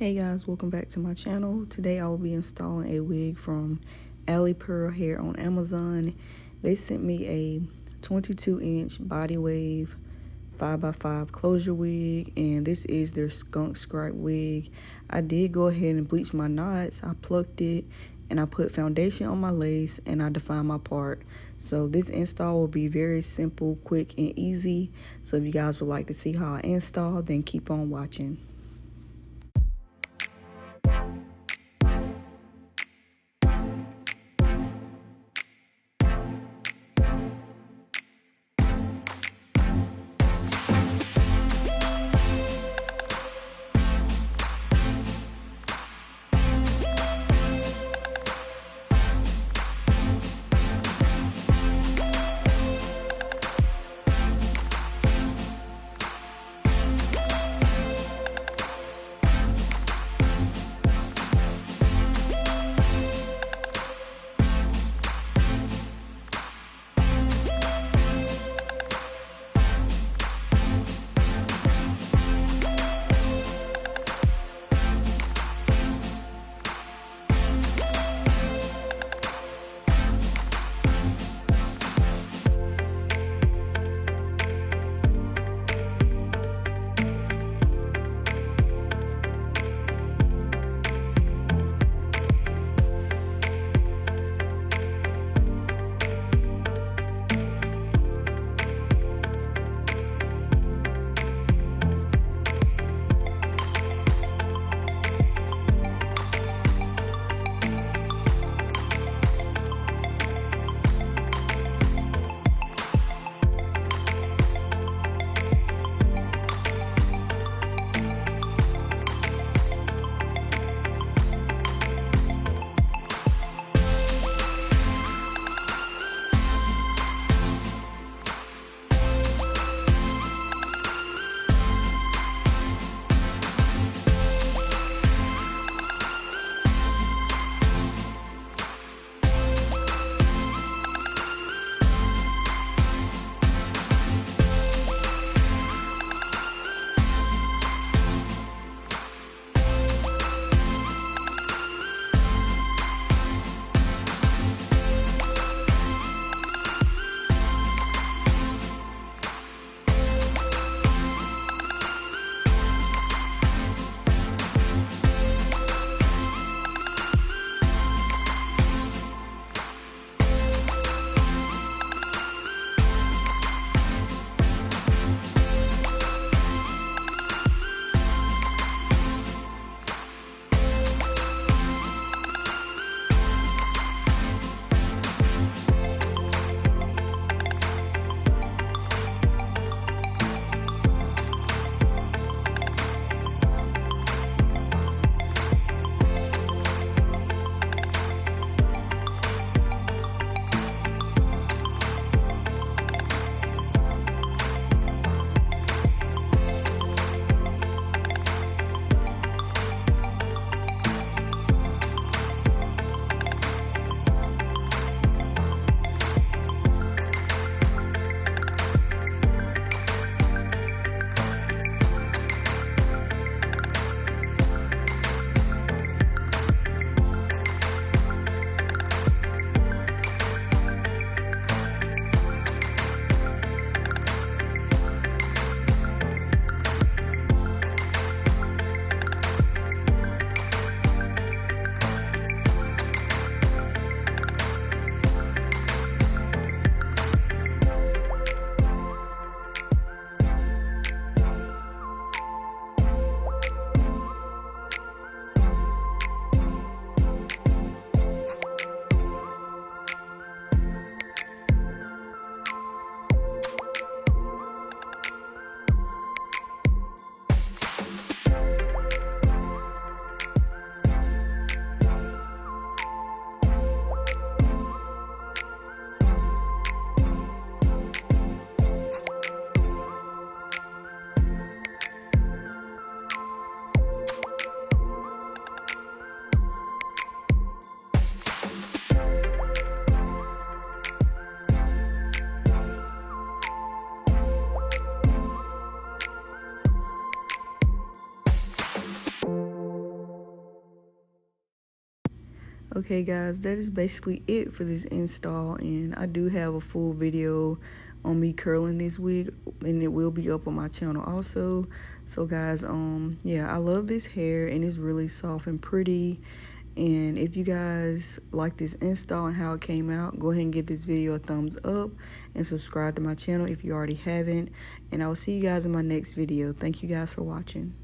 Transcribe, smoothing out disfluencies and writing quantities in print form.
Hey guys, welcome back to my channel. Today I will be installing a wig from Alley Pearl Hair on Amazon. They sent me a 22-inch body wave 5x5 closure wig, and this is their skunk stripe wig. I did go ahead and bleach my knots. I plucked it and I put foundation on my lace and I defined my part. So this install will be very simple, quick, and easy. So if you guys would like to see how I install, then keep on watching. Okay guys, that is basically it for this install, and I do have a full video on me curling this wig, and it will be up on my channel also. So guys, yeah, I love this hair and it's really soft and pretty. And if you guys like this install and how it came out, go ahead and give this video a thumbs up and subscribe to my channel if you already haven't. And I will see you guys in my next video. Thank you guys for watching.